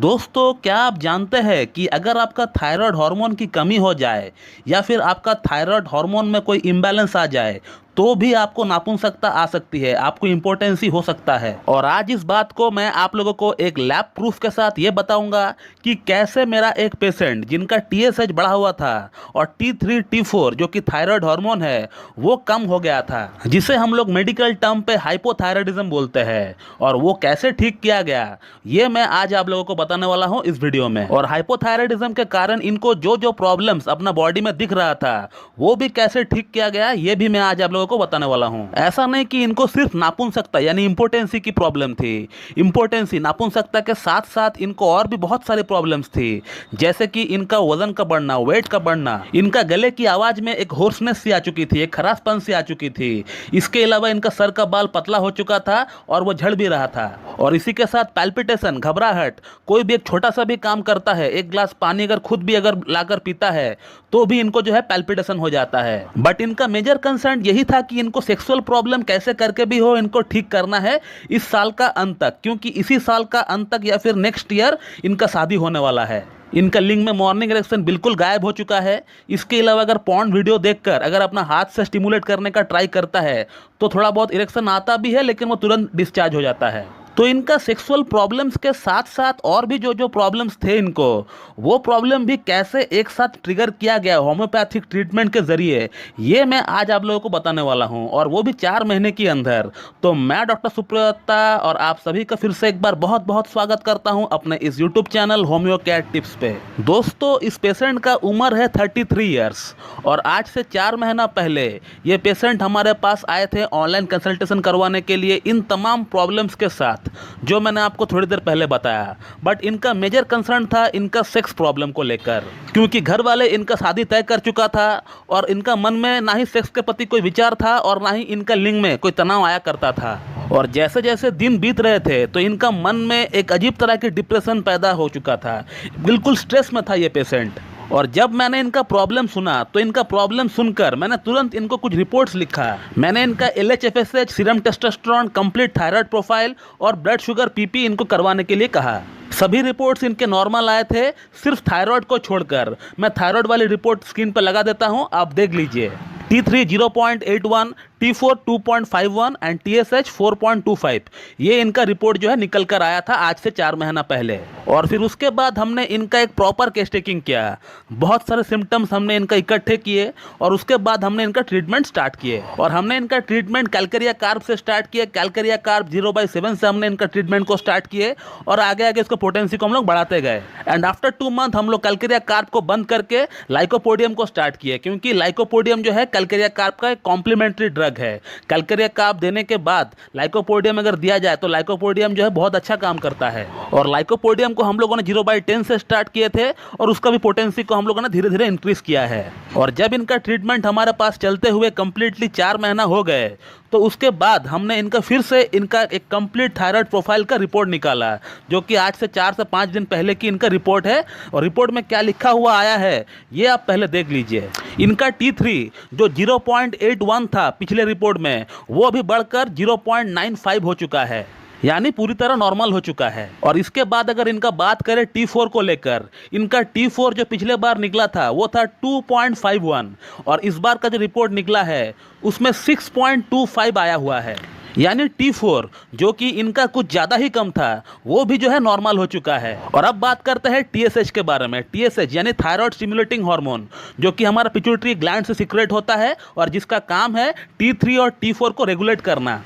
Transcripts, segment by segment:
दोस्तों, क्या आप जानते हैं कि अगर आपका थायराइड हार्मोन की कमी हो जाए या फिर आपका थायराइड हार्मोन में कोई इम्बैलेंस आ जाए तो भी आपको नापुंसकता आ सकती है, आपको इम्पोर्टेंसी हो सकता है। और आज इस बात को मैं आप लोगों को एक लैब प्रूफ के साथ ये बताऊंगा कि कैसे मेरा एक पेशेंट जिनका TSH बढ़ा हुआ था और T3 T4 जो कि थायराइड हार्मोन है वो कम हो गया था, जिसे हम लोग मेडिकल टर्म पे हाइपोथायराइडिज्म बोलते हैं, और वो कैसे ठीक किया गया ये मैं आज आप लोगों को बताने वाला हूँ इस वीडियो में। और हाइपोथायराइडिज्म के कारण इनको जो जो प्रॉब्लम्स अपना बॉडी में दिख रहा था वो भी कैसे ठीक किया गया ये भी मैं आज आप लोगों को बताने वाला हूं। ऐसा नहीं कि इनको सिर्फ नापुंसकता यानी इंपोर्टेंसी की प्रॉब्लम थी। इंपोर्टेंसी नापुंसकता के साथ साथ इनको और भी बहुत सारी प्रॉब्लम्स थी, जैसे कि इनका वजन का बढ़ना, वेट का बढ़ना, इनका गले की आवाज में एक होर्सनेस सी आ चुकी थी, एक खराशपन सी आ चुकी थी। इसके अलावा इनका सर का बाल पतला हो चुका था और वो झड़ भी रहा था। और इसी के साथ पैल्पिटेशन, घबराहट, कोई भी एक छोटा सा भी काम करता है, एक ग्लास पानी अगर खुद भी अगर लाकर पीता है तो भी इनको जो है पैल्पिटेशन हो जाता है। बट इनका मेजर कंसर्न यही था कि इनको सेक्सुअल प्रॉब्लम कैसे करके भी हो इनको ठीक करना है इस साल का अंत तक, क्योंकि इसी साल का अंत तक या फिर नेक्स्ट ईयर इनका शादी होने वाला है। इनका लिंग में मॉर्निंग इरेक्शन बिल्कुल गायब हो चुका है। इसके अलावा अगर पॉर्न वीडियो देखकर अगर अपना हाथ से स्टिमुलेट करने का ट्राई करता है तो थोड़ा बहुत इरेक्शन आता भी है, लेकिन वो तुरंत डिस्चार्ज हो जाता है। तो इनका सेक्सुअल प्रॉब्लम्स के साथ साथ और भी जो जो प्रॉब्लम्स थे इनको, वो प्रॉब्लम भी कैसे एक साथ ट्रिगर किया गया होम्योपैथिक ट्रीटमेंट के जरिए, ये मैं आज आप लोगों को बताने वाला हूं, और वो भी 4 महीने के अंदर। तो मैं डॉक्टर सुप्रियता और आप सभी का फिर से एक बार बहुत बहुत स्वागत करता हूं अपने इस YouTube channel homeo care tips पे। दोस्तों, इस पेशेंट का उम्र है 33 ईयर्स, और आज से 4 महीना पहले ये पेशेंट हमारे पास आए थे ऑनलाइन कंसल्टेशन करवाने के लिए इन तमाम प्रॉब्लम्स के साथ जो मैंने आपको थोड़ी देर पहले बताया। बट इनका मेजर कंसर्न था इनका सेक्स प्रॉब्लम को लेकर, क्योंकि घर वाले इनका शादी तय कर चुका था और इनका मन में ना ही सेक्स के प्रति कोई विचार था और ना ही इनका लिंग में कोई तनाव आया करता था। और जैसे जैसे दिन बीत रहे थे तो इनका मन में एक अजीब तरह की डिप्रेशन पैदा हो चुका था, बिल्कुल स्ट्रेस में था ये पेशेंट। और जब मैंने इनका प्रॉब्लम सुना तो इनका प्रॉब्लम सुनकर मैंने तुरंत इनको कुछ रिपोर्ट्स लिखा। मैंने इनका LH-FSH, serum testosterone, complete thyroid profile और ब्लड शुगर PP इनको करवाने के लिए कहा। सभी रिपोर्ट्स इनके नॉर्मल आए थे, सिर्फ थायराइड को छोड़कर। मैं थायराइड वाली रिपोर्ट स्क्रीन पर लगा देता हूं, आप देख लीजिए। T3 0.81, T4 2.51 एंड TSH 4.25, ये इनका रिपोर्ट जो है निकल कर आया था आज से 4 महीना पहले। और फिर उसके बाद हमने इनका एक प्रॉपर केस टेकिंग किया, बहुत सारे सिम्टम्स हमने इनका इकट्ठे किए और उसके बाद हमने इनका ट्रीटमेंट स्टार्ट किए। और हमने इनका ट्रीटमेंट कैलकेरिया कार्ब से स्टार्ट किया। कैलकेरिया कार्ब 0/7 से हमने इनका ट्रीटमेंट को स्टार्ट किए और आगे आगे इसको पोटेंसी को हम लोग बढ़ाते गए। एंड आफ्टर 2 मंथ हम लोग कैलकेरिया कार्ब को बंद करके लाइकोपोडियम को स्टार्ट किए, क्योंकि लाइकोपोडियम जो है कैलकेरिया कार्ब का एक कॉम्प्लीमेंट्री ड्रग है। कैलकेरिया कार्ब देने के बाद लाइकोपोडियम अगर दिया जाए तो लाइकोपोडियम जो है बहुत अच्छा काम करता है। और लाइकोपोडियम को हम लोगों ने 0/10 से स्टार्ट किए थे और उसका भी पोटेंसी को हम लोगों ने धीरे धीरे इंक्रीज किया है। और जब इनका ट्रीटमेंट हमारे पास चलते हुए कंप्लीटली 4 महीना हो गए तो उसके बाद हमने इनका फिर से इनका एक कंप्लीट थायराइड प्रोफाइल का रिपोर्ट निकाला, जो कि आज से 4 से 5 दिन पहले की इनका रिपोर्ट है। और रिपोर्ट में क्या लिखा हुआ आया है ये आप पहले देख लीजिए। इनका T3 जो 0.81 था पिछले रिपोर्ट में, वो अभी बढ़कर 0.95 हो चुका है, यानी पूरी तरह नॉर्मल हो चुका है। और इसके बाद अगर इनका बात करें T4 को लेकर, इनका T4 जो पिछले बार निकला था वो था 2.51, और इस बार का जो रिपोर्ट निकला है उसमें 6.25 आया हुआ है, यानी T4 जो कि इनका कुछ ज़्यादा ही कम था वो भी जो है नॉर्मल हो चुका है। और अब बात करते हैं TSH के बारे में। TSH यानी थायराइड स्टिमुलेटिंग हार्मोन, जो कि हमारा पिट्यूटरी ग्लैंड से सीक्रेट होता है और जिसका काम है T3 और T4 को रेगुलेट करना।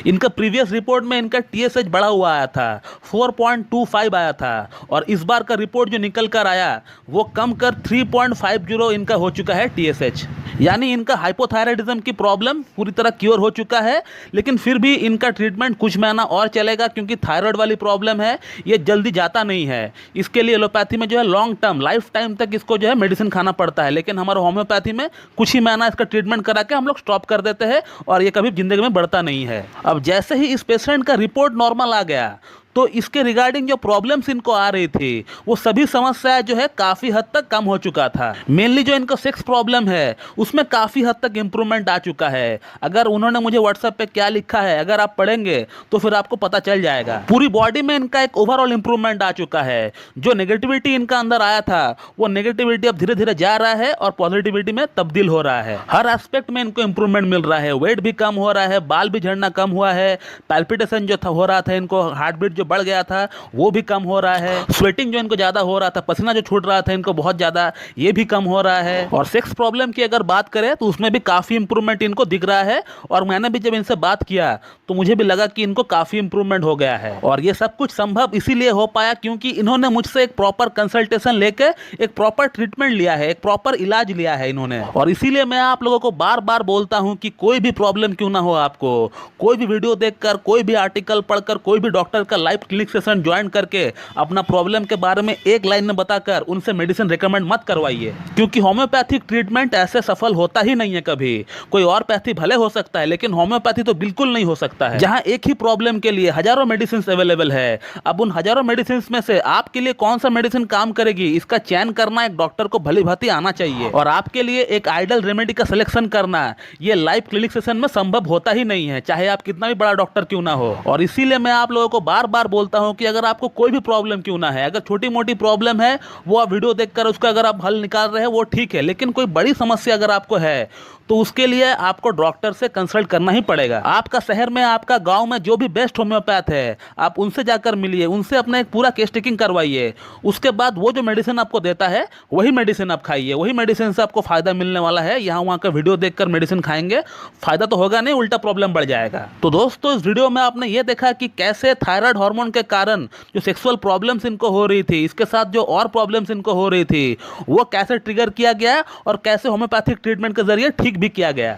इनका प्रीवियस रिपोर्ट में इनका TSH बढ़ा हुआ आया था, 4.25 आया था, और इस बार का रिपोर्ट जो निकल कर आया वो कम कर 3.50 इनका हो चुका है TSH, यानी इनका हाइपोथायराइडिज्म की प्रॉब्लम पूरी तरह क्योर हो चुका है। लेकिन फिर भी इनका ट्रीटमेंट कुछ महीना और चलेगा, क्योंकि थायराइड वाली प्रॉब्लम है, ये जल्दी जाता नहीं है। इसके लिए एलोपैथी में जो है लॉन्ग टर्म लाइफ टाइम तक इसको जो है मेडिसिन खाना पड़ता है, लेकिन हमारे होम्योपैथी में कुछ ही महीना इसका ट्रीटमेंट करा के हम लोग स्टॉप कर देते हैं और ये कभी जिंदगी में बढ़ता नहीं है। अब जैसे ही इस पेशेंट का रिपोर्ट नॉर्मल आ गया तो इसके रिगार्डिंग जो प्रॉब्लम्स इनको आ रही थी वो सभी समस्याएं जो है काफ़ी हद तक कम हो चुका था। मेनली जो इनको सेक्स प्रॉब्लम है उसमें काफ़ी हद तक इंप्रूवमेंट आ चुका है। अगर उन्होंने मुझे व्हाट्सएप पे क्या लिखा है अगर आप पढ़ेंगे तो फिर आपको पता चल जाएगा। पूरी बॉडी में इनका एक ओवरऑल इंप्रूवमेंट आ चुका है। जो नेगेटिविटी इनका अंदर आया था वो नेगेटिविटी अब धीरे धीरे जा रहा है और पॉजिटिविटी में तब्दील हो रहा है। हर एस्पेक्ट में इनको इंप्रूवमेंट मिल रहा है। वेट भी कम हो रहा है, बाल भी झड़ना कम हुआ है, पैल्पिटेशन जो था हो रहा था इनको, हार्ट बीट जो बढ़ गया था वो भी कम हो रहा है, स्वेटिंग जो इनको ज्यादा हो रहा था, पसीना जो छूट रहा था इनको बहुत ज्यादा, ये भी कम हो रहा है। और सेक्स प्रॉब्लम की अगर बात करें तो उसमें भी काफी इंप्रूवमेंट इनको दिख रहा है। और मैंने भी जब इनसे बात किया तो मुझे भी लगा कि इनको काफी इंप्रूवमेंट हो गया है। और ये सब कुछ संभव इसीलिए हो पाया क्योंकि इन्होंने मुझसे एक प्रॉपर कंसल्टेशन लेके एक प्रॉपर ट्रीटमेंट लिया है, एक प्रॉपर इलाज लिया है इन्होंने। और इसीलिए मैं आप लोगों को बार बार बोलता हूं कि कोई भी प्रॉब्लम क्यों ना हो, आपको कोई भी वीडियो देखकर, कोई भी आर्टिकल पढ़कर, कोई भी डॉक्टर का लाइव क्लिनिक सेशन ज्वाइन करके अपना प्रॉब्लम के बारे में एक लाइन में बताकर उनसे मेडिसिन रिकमेंड मत करवाइए, क्योंकि होम्योपैथिक ट्रीटमेंट ऐसे सफल होता ही नहीं है कभी। कोई और पैथी भले हो सकता है लेकिन होम्योपैथी तो बिल्कुल नहीं हो सकता है। जहां एक ही प्रॉब्लम के लिए हजारों मेडिसिन अवेलेबल है, अब उन हजारों मेडिसिन में से आपके लिए कौन सा मेडिसिन काम करेगी इसका चयन करना एक डॉक्टर को भली भांति आना चाहिए। और आपके लिए एक आइडियल रेमेडी का सिलेक्शन करना ये लाइव क्लिनिक सेशन में संभव होता ही नहीं है, चाहे आप कितना भी बड़ा डॉक्टर क्यों ना हो। और इसीलिए मैं आप लोगों को बार बार बोलता हूं कि अगर आपको कोई भी प्रॉब्लम क्यों ना है, अगर छोटी मोटी प्रॉब्लम है वो आप वीडियो देखकर उसका अगर आप हल निकाल रहे हैं वो ठीक है, लेकिन कोई बड़ी समस्या अगर आपको है तो उसके लिए आपको डॉक्टर से कंसल्ट करना ही पड़ेगा। आपका शहर में, आपका गांव में जो भी बेस्ट होम्योपैथ है आप उनसे जाकर मिलिए, उनसे अपना एक पूरा केस टेकिंग करवाइए। उसके बाद वो जो मेडिसिन आपको देता है वही मेडिसिन आप खाइए, वही मेडिसिन से आपको फायदा मिलने वाला है। यहाँ वहाँ का वीडियो देखकर मेडिसिन खाएंगे फायदा तो होगा नहीं, उल्टा प्रॉब्लम बढ़ जाएगा। तो दोस्तों इस वीडियो में आपने ये देखा कि कैसे थायराइड हार्मोन के कारण जो सेक्सुअल प्रॉब्लम्स इनको हो रही थी, इसके साथ जो और प्रॉब्लम्स इनको हो रही थी वो कैसे ट्रिगर किया गया और कैसे होम्योपैथिक ट्रीटमेंट के जरिए ठीक भी किया गया।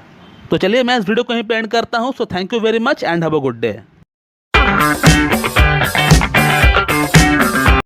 तो चलिए मैं इस वीडियो को यहीं पे एंड करता हूं। So thank you very much and have a good day.